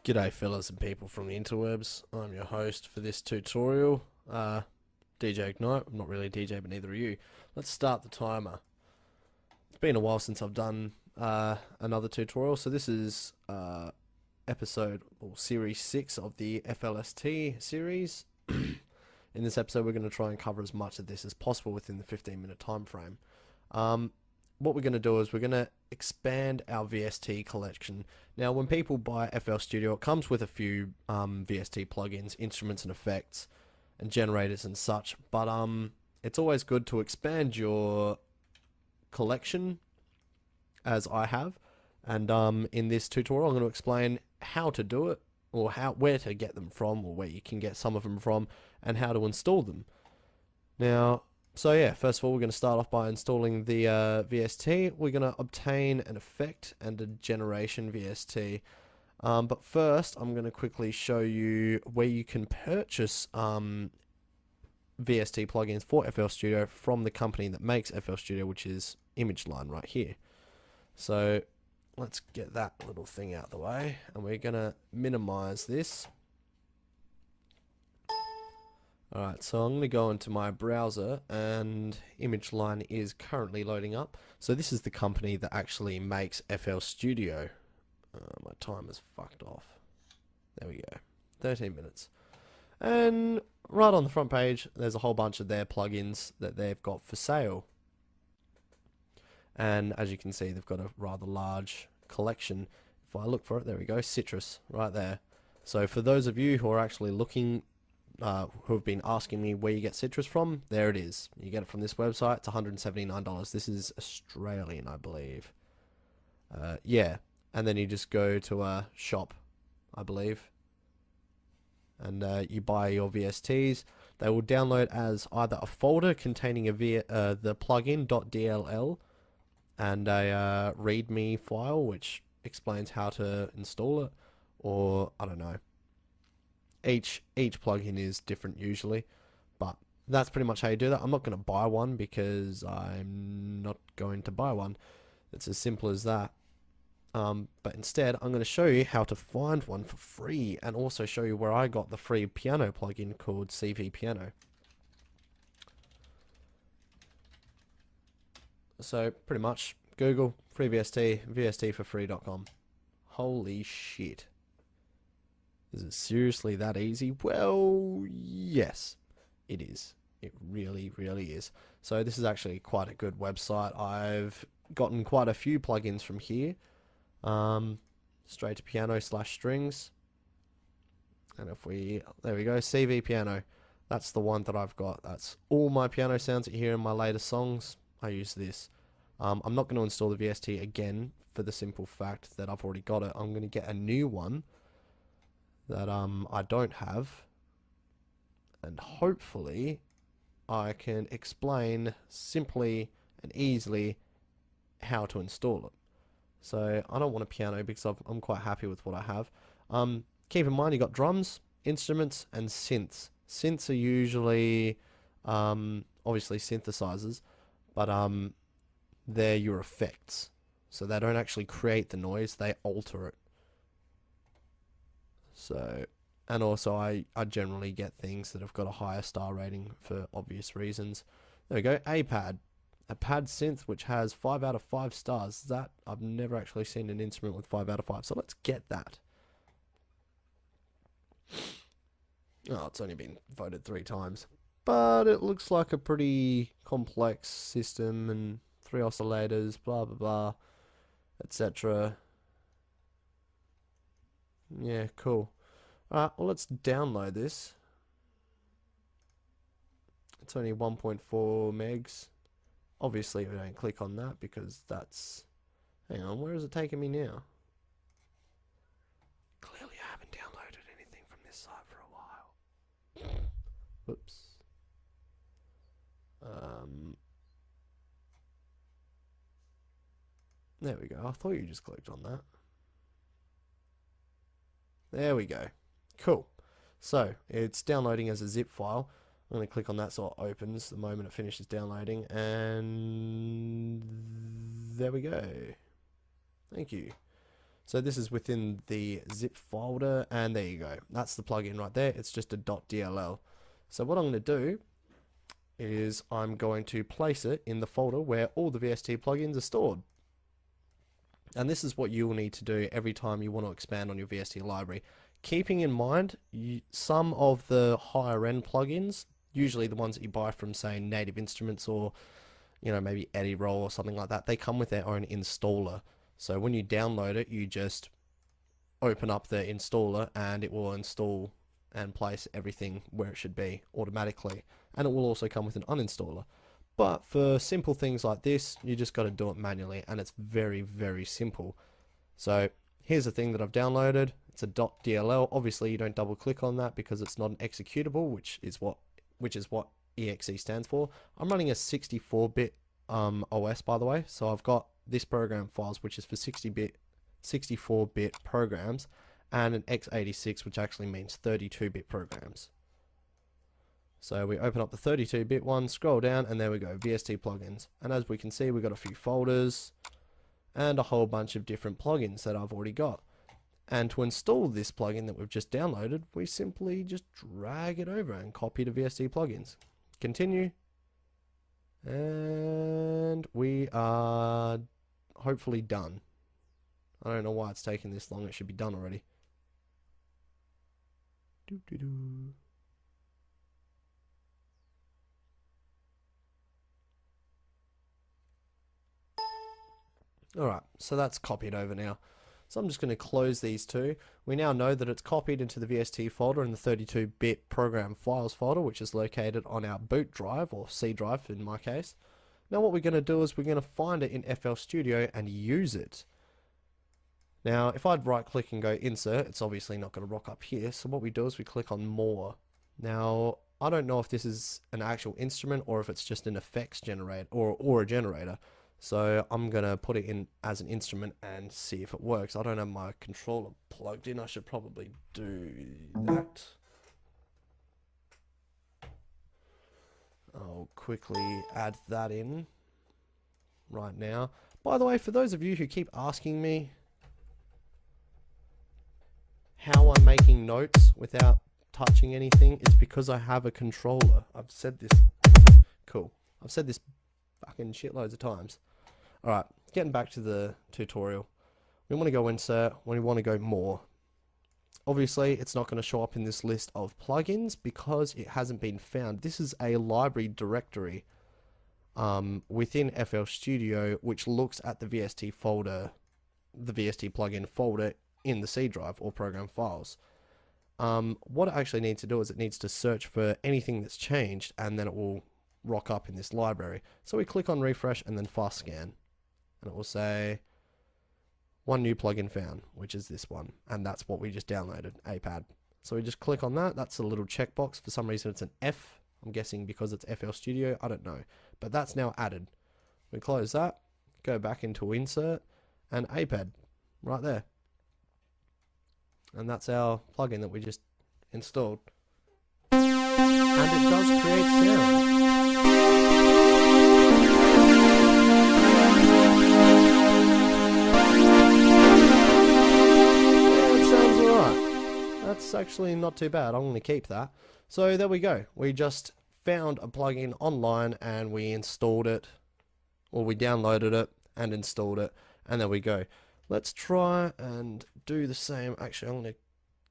G'day fellas and people from the interwebs. I'm your host for this tutorial, DJ Ignite. I'm not really a DJ, but neither are you. Let's start the timer. It's been a while since I've done another tutorial, so this is episode or series 6 of the FLST series. In this episode we're going to try and cover as much of this as possible within the 15-minute time frame. What we're going to do is we're going to expand our VST collection. Now, when people buy FL Studio, it comes with a few VST plugins, instruments and effects, and generators and such. But it's always good to expand your collection, as I have. And in this tutorial, I'm going to explain how to do it, or where to get them from, or where you can get some of them from, and how to install them. Now, so yeah, first of all, we're going to start off by installing the VST. We're going to obtain an effect and a generation VST. But first, I'm going to quickly show you where you can purchase VST plugins for FL Studio from the company that makes FL Studio, which is ImageLine right here. So let's get that little thing out of the way, and we're going to minimize this. Alright, so I'm going to go into my browser, and ImageLine is currently loading up. So this is the company that actually makes FL Studio. My timer's fucked off. There we go. 13 minutes. And right on the front page, there's a whole bunch of their plugins that they've got for sale. And as you can see, they've got a rather large collection. If I look for it, there we go, Citrus, right there. So for those of you who are actually looking, who have been asking me where you get Citrus from, there it is. You get it from this website. It's $179. This is Australian, I believe. Yeah, and then you just go to a shop, I believe, and you buy your VSTs. They will download as either a folder containing the plugin.dll and a README file which explains how to install it, or I don't know. Each plugin is different usually, but that's pretty much how you do that. I'm not going to buy one because I'm not going to buy one. It's as simple as that. But instead, I'm going to show you how to find one for free, and also show you where I got the free piano plugin called CV Piano. So pretty much Google free VST, vstforfree.com. Holy shit. Is it seriously that easy? Well, yes, it is. It really, really is. So this is actually quite a good website. I've gotten quite a few plugins from here. Straight to piano/strings. And if there we go, CV Piano. That's the one that I've got. That's all my piano sounds that you hear in my latest songs. I use this. I'm not going to install the VST again for the simple fact that I've already got it. I'm going to get a new one that I don't have, and hopefully I can explain simply and easily how to install it. So I don't want a piano because I'm quite happy with what I have. Keep in mind, you got drums, instruments, and synths. Synths are usually obviously synthesizers, but they're your effects, so they don't actually create the noise, they alter it. So, and also I generally get things that have got a higher star rating for obvious reasons. There we go, a pad synth which has 5 out of 5 stars. That I've never actually seen an instrument with 5 out of 5, so let's get that. Oh, it's only been voted 3 times, but it looks like a pretty complex system, and 3 oscillators, blah blah blah, etc. Yeah, cool. Alright, well, let's download this. It's only 1.4 megs. Obviously, we don't click on that because that's... Hang on, where is it taking me now? Clearly, I haven't downloaded anything from this site for a while. Whoops. There we go. I thought you just clicked on that. There we go. Cool. So it's downloading as a zip file. I'm going to click on that so it opens the moment it finishes downloading, and there we go. Thank you. So this is within the zip folder, and there you go. That's the plugin right there. It's just a .dll. So what I'm going to do is I'm going to place it in the folder where all the VST plugins are stored. And this is what you will need to do every time you want to expand on your VST library. Keeping in mind, some of the higher end plugins, usually the ones that you buy from, say, Native Instruments or, you know, maybe Eddie-Roll or something like that, they come with their own installer. So when you download it, you just open up the installer and it will install and place everything where it should be automatically. And it will also come with an uninstaller. But for simple things like this, you just got to do it manually, and it's very, very simple. So here's the thing that I've downloaded. It's a .dll. Obviously, you don't double click on that because it's not an executable, which is what exe stands for. I'm running a 64-bit OS, by the way, so I've got this program files, which is for 64-bit programs, and an x86, which actually means 32-bit programs. So we open up the 32-bit one, scroll down, and there we go, VST plugins. And as we can see, we've got a few folders and a whole bunch of different plugins that I've already got. And to install this plugin that we've just downloaded, we simply just drag it over and copy to VST plugins. Continue. And we are hopefully done. I don't know why it's taking this long. It should be done already. Alright, so that's copied over now. So I'm just going to close these two. We now know that it's copied into the VST folder in the 32-bit program files folder, which is located on our boot drive, or C drive in my case. Now what we're going to do is we're going to find it in FL Studio and use it. Now if I'd right click and go insert, it's obviously not going to rock up here. So what we do is we click on more. Now I don't know if this is an actual instrument or if it's just an effects generator or a generator. So I'm going to put it in as an instrument and see if it works. I don't have my controller plugged in. I should probably do that. I'll quickly add that in right now. By the way, for those of you who keep asking me how I'm making notes without touching anything, it's because I have a controller. I've said this. Cool. I've said this fucking shitloads of times. Alright, getting back to the tutorial. We want to go insert, we want to go more. Obviously, it's not going to show up in this list of plugins because it hasn't been found. This is a library directory within FL Studio which looks at the VST folder, the VST plugin folder in the C drive or program files. What it actually needs to do is it needs to search for anything that's changed, and then it will rock up in this library. So we click on refresh and then fast scan, and it will say one new plugin found, which is this one, and that's what we just downloaded, APAD. So we just click on that. That's a little checkbox. For some reason it's an F. I'm guessing because it's FL Studio, I don't know, but that's now added. We close that, go back into insert, and APAD right there, and that's our plugin that we just installed, and it does create sound. That's actually not too bad. I'm going to keep that. So there we go. We just found a plugin online and we installed it, or we downloaded it and installed it, and there we go. Let's try and do the same. Actually, I'm going to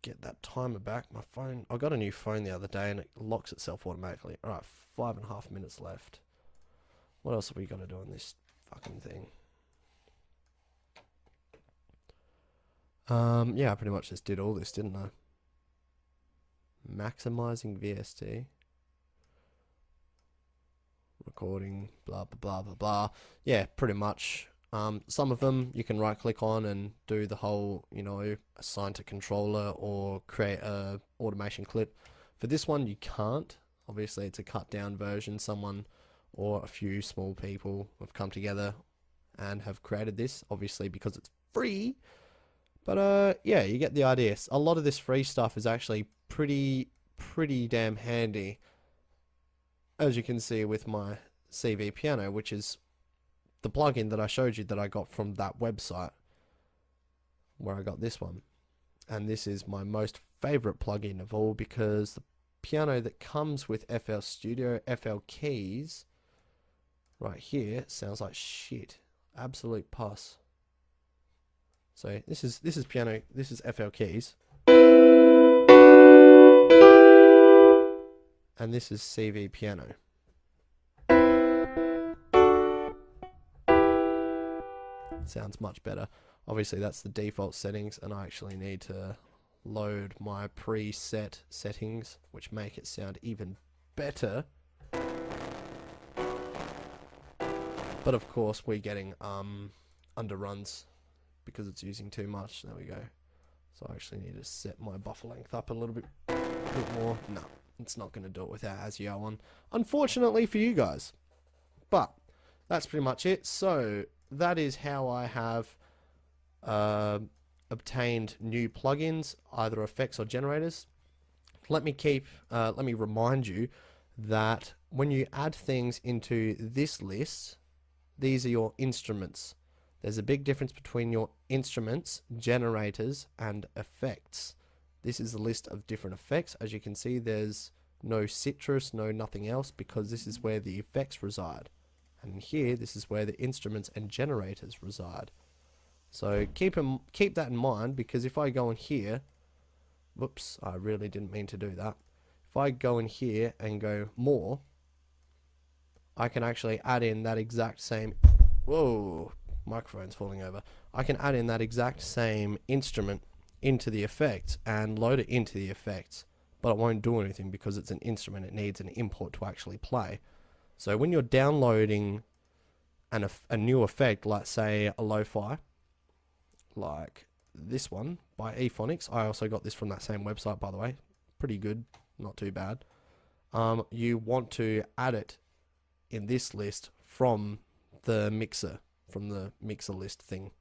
get that timer back. My phone, I got a new phone the other day and it locks itself automatically. Alright, 5.5 minutes left. What else have we got to do on this fucking thing? Yeah, I pretty much just did all this, didn't I? Maximizing VST, recording, blah blah blah blah blah. Yeah, pretty much. Some of them you can right click on and do the whole, you know, assign to controller or create a automation clip. For this one you can't. Obviously it's a cut down version. Someone or a few small people have come together and have created this, obviously because it's free. But yeah, you get the idea. A lot of this free stuff is actually pretty damn handy, as you can see with my CV piano, which is the plugin that I showed you that I got from that website. where I got this one. And this is my most favorite plugin of all, because the piano that comes with FL Studio, FL keys, right here, sounds like shit. Absolute pus. So this is piano, this is FL keys. And this is CV piano. Sounds much better. Obviously that's the default settings, and I actually need to load my preset settings, which make it sound even better. But of course we're getting underruns because it's using too much. There we go. So I actually need to set my buffer length up a little bit more. No, it's not going to do it without ASIO on, unfortunately for you guys. But that's pretty much it. So that is how I have obtained new plugins, either effects or generators. Let me remind you that when you add things into this list, these are your instruments. There's a big difference between your instruments, generators, and effects. This is a list of different effects. As you can see, there's no citrus, no nothing else, because this is where the effects reside. And here, this is where the instruments and generators reside. So keep that in mind, because if I go in here, whoops, I really didn't mean to do that. If I go in here and go more, I can actually add in that exact same, whoa, microphone's falling over. I can add in that exact same instrument into the effects and load it into the effects, but it won't do anything because it's an instrument. It needs an import to actually play. So when you're downloading a new effect, like say a lo-fi, like this one by ePhonics, I also got this from that same website, by the way, pretty good, not too bad. You want to add it in this list from the mixer list thing,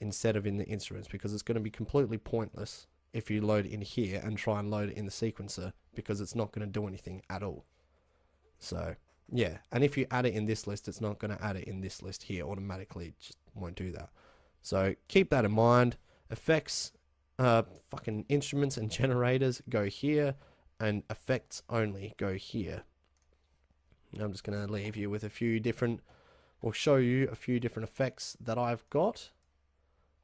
instead of in the instruments, because it's going to be completely pointless if you load it in here and try and load it in the sequencer, because it's not going to do anything at all. So yeah, and if you add it in this list, it's not going to add it in this list here automatically. It just won't do that. So keep that in mind. Effects, fucking instruments and generators go here, and effects only go here. I'm just going to leave you with a few different, or show you a few different effects that I've got,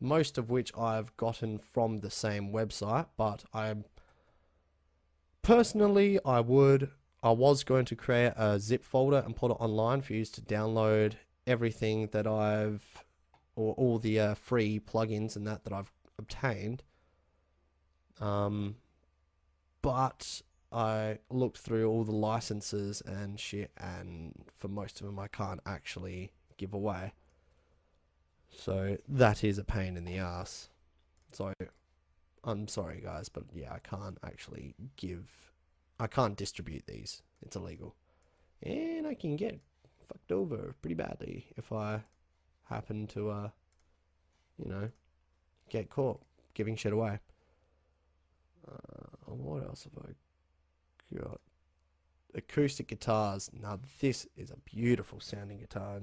most of which I've gotten from the same website, but I was going to create a zip folder and put it online for you to download everything that or all the free plugins and that I've obtained. But I looked through all the licenses and shit, and for most of them I can't actually give away. So that is a pain in the ass. So I'm sorry guys, but yeah, I can't distribute these. It's illegal. And I can get fucked over pretty badly if I happen to, get caught giving shit away. What else have I got? Acoustic guitars. Now this is a beautiful sounding guitar.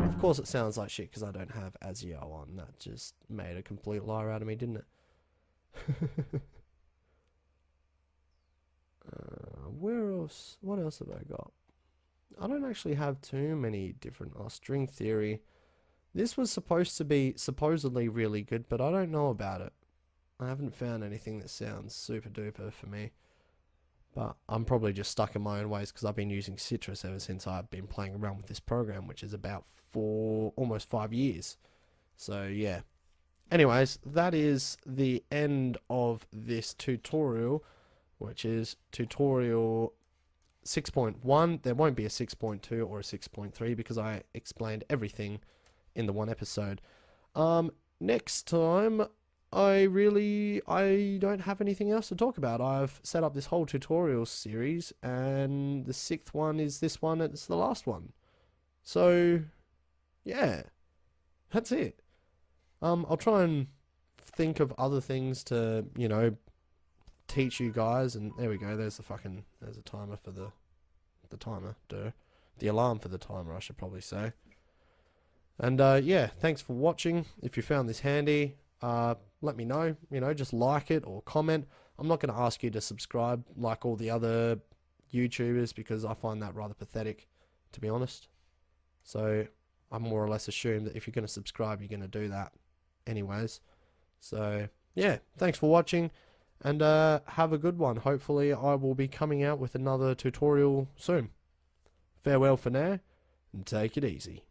Of course it sounds like shit because I don't have ASIO on. That just made a complete liar out of me, didn't it? Where else? What else have I got? I don't actually have too many different. String theory. This was supposed to be supposedly really good, but I don't know about it. I haven't found anything that sounds super duper for me. But I'm probably just stuck in my own ways because I've been using Citrus ever since I've been playing around with this program, which is about almost 5 years. So yeah. Anyways, that is the end of this tutorial, which is tutorial 6.1. There won't be a 6.2 or a 6.3 because I explained everything in the one episode. Next time, I don't have anything else to talk about. I've set up this whole tutorial series, and the 6th one is this one. It's the last one. So, yeah, that's it. I'll try and think of other things to, teach you guys. And there we go. There's a timer for the timer. The alarm for the timer, I should probably say. And yeah, thanks for watching. If you found this handy, let me know. Just like it or comment. I'm not going to ask you to subscribe like all the other YouTubers because I find that rather pathetic, to be honest. So I more or less assume that if you're going to subscribe, you're going to do that anyways. So yeah, thanks for watching, and have a good one. Hopefully I will be coming out with another tutorial soon. Farewell for now, and take it easy.